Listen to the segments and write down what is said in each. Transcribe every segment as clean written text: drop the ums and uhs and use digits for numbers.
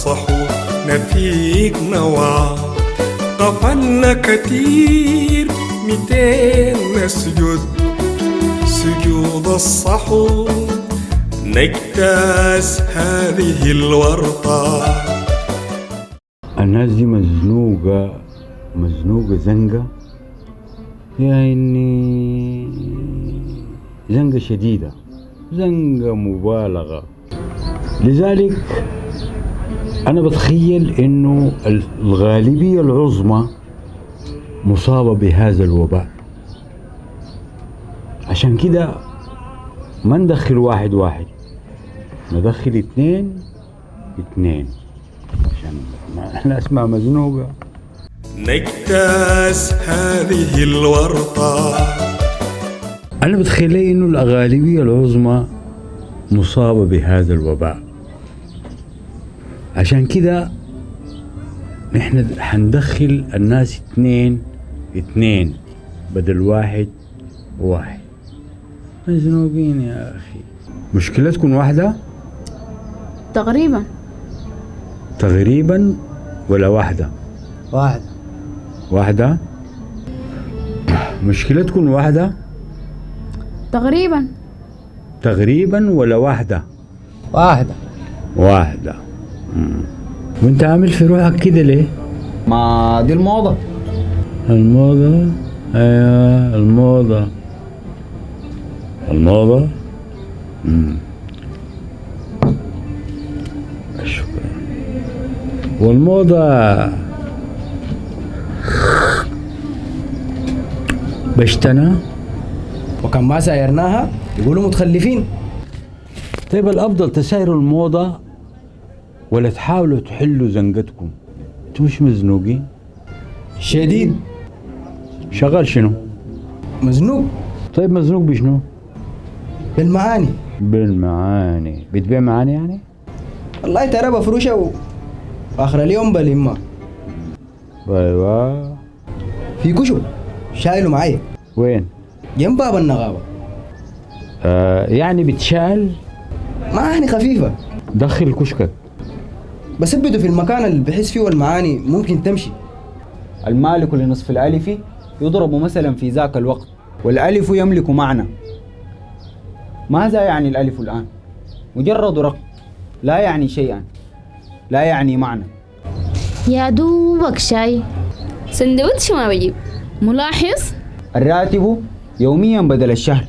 الصحو نفيق نوى غفلنا كتير 200 نسجد سجود الصحو نجتاز هذه الورطة. الناس دي مزنوقة زنقة، يعني زنقة شديدة، زنقة مبالغة. لذلك أنا بتخيل إنه الغالبية العظمى مصابة بهذا الوباء، عشان كده ما ندخل واحد، ندخل 2 عشان الناس ما مزنوقة. نجتاز هذه الورطة. أنا بتخيل إنه الغالبية العظمى مصابة بهذا الوباء، عشان كده نحن حندخل الناس 2 بدل 1. مزنوقين يا أخي. مشكلتكم واحدة؟ تقريبا ولا واحدة؟ واحدة. مشكلتكم واحدة؟ تقريبا ولا واحدة؟ واحدة. وانت عامل في روحك كده ليه؟ ما دي الموضة. ايوه الموضة. شكرا. والموضة بشتنا وكان ما سايرناها يقولوا متخلفين. طيب الأفضل تسايروا الموضة ولا تحاولوا تحلوا زنقتكم؟ انتوا مش مزنوقين؟ شديد. شغال شنو؟ مزنوق. طيب مزنوق بشنو؟ بالمعاني. بتبيع معاني يعني؟ والله ترى بفروشة وآخر اليوم بلمها. ايوه. في كشب شايله معايا. وين؟ جنب باب النغابة. يعني بتشال؟ معاني خفيفة. دخل كشكك. بثبته في المكان اللي بحس فيه المعاني ممكن تمشي. المالك لنصف الألف يضرب مثلا في ذاك الوقت، والألف يملك معنى. ماذا يعني الألف الآن؟ مجرد رقم لا يعني شيئا، لا يعني معنى. يا دوبك شاي، سندوتش ما بجيب. ملاحظ؟ الراتب يوميا بدل الشهر،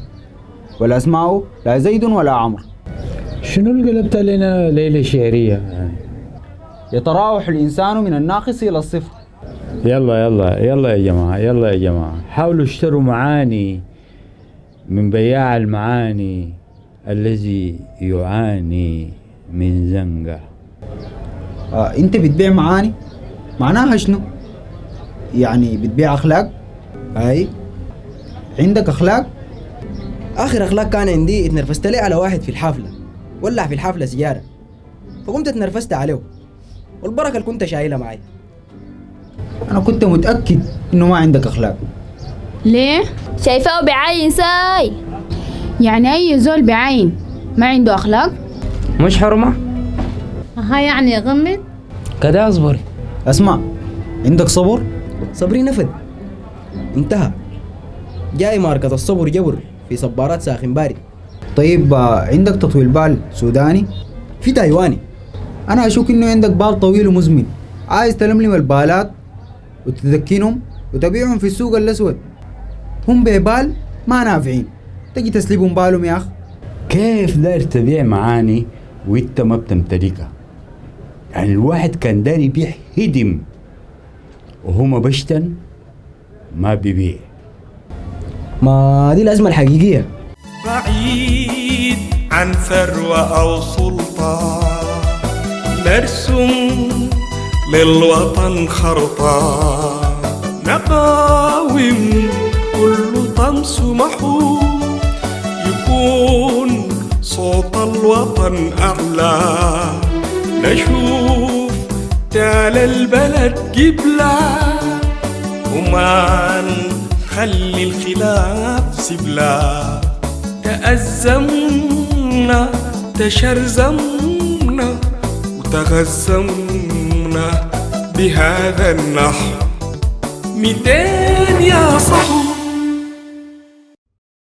والأسماء لا زيد ولا عمرو. شنو اللي قلبت علينا ليلة شعرية يعني؟ يتراوح الإنسان من الناقص إلى الصفر. يلا يا جماعة حاولوا اشتروا معاني من بياع المعاني الذي يعاني من زنقة. انت بتبيع معاني؟ معناها شنو؟ يعني بتبيع أخلاق؟ أي عندك أخلاق؟ آخر أخلاق كان عندي اتنرفزت لي على واحد في الحفلة، ولع في الحفلة سيارة، فقمت اتنرفزت عليه والبركة اللي كنت شايلها معي. أنا كنت متأكد إنه ما عندك أخلاق. ليه؟ شايفاه بعين ساي. يعني أي زول بعين ما عنده أخلاق؟ مش حرمة؟ يعني غمض كده. اصبري. أسمع، عندك صبر؟ صبري نفد انتهى. جاي ماركة الصبر جبر في صبارات ساخن بارد. طيب عندك تطويل بال سوداني؟ في تايواني. أنا أشوك إنه عندك بال طويل ومزمن، عايز تلملم البالات وتدكنهم وتبيعهم في السوق الأسود. هم ببال ما نافعين، تجي تسلبهم بالهم يا أخ. كيف داير تبيع معاني وانت ما بتمتلكها؟ يعني الواحد كان داير يبيع هدم وهو ما بشتن ما بيبيع. ما دي الأزمة الحقيقية. بعيد عن ثروة أو سلطة نرسم للوطن خرطة، نقاوم كل طمس محو يكون صوت الوطن أعلى، نشوف تعال البلد قبلة وما نخلي الخلاف سبلة. تأزمنا تشرزمنا تغزمنا بهذا النحو 200 يا صحو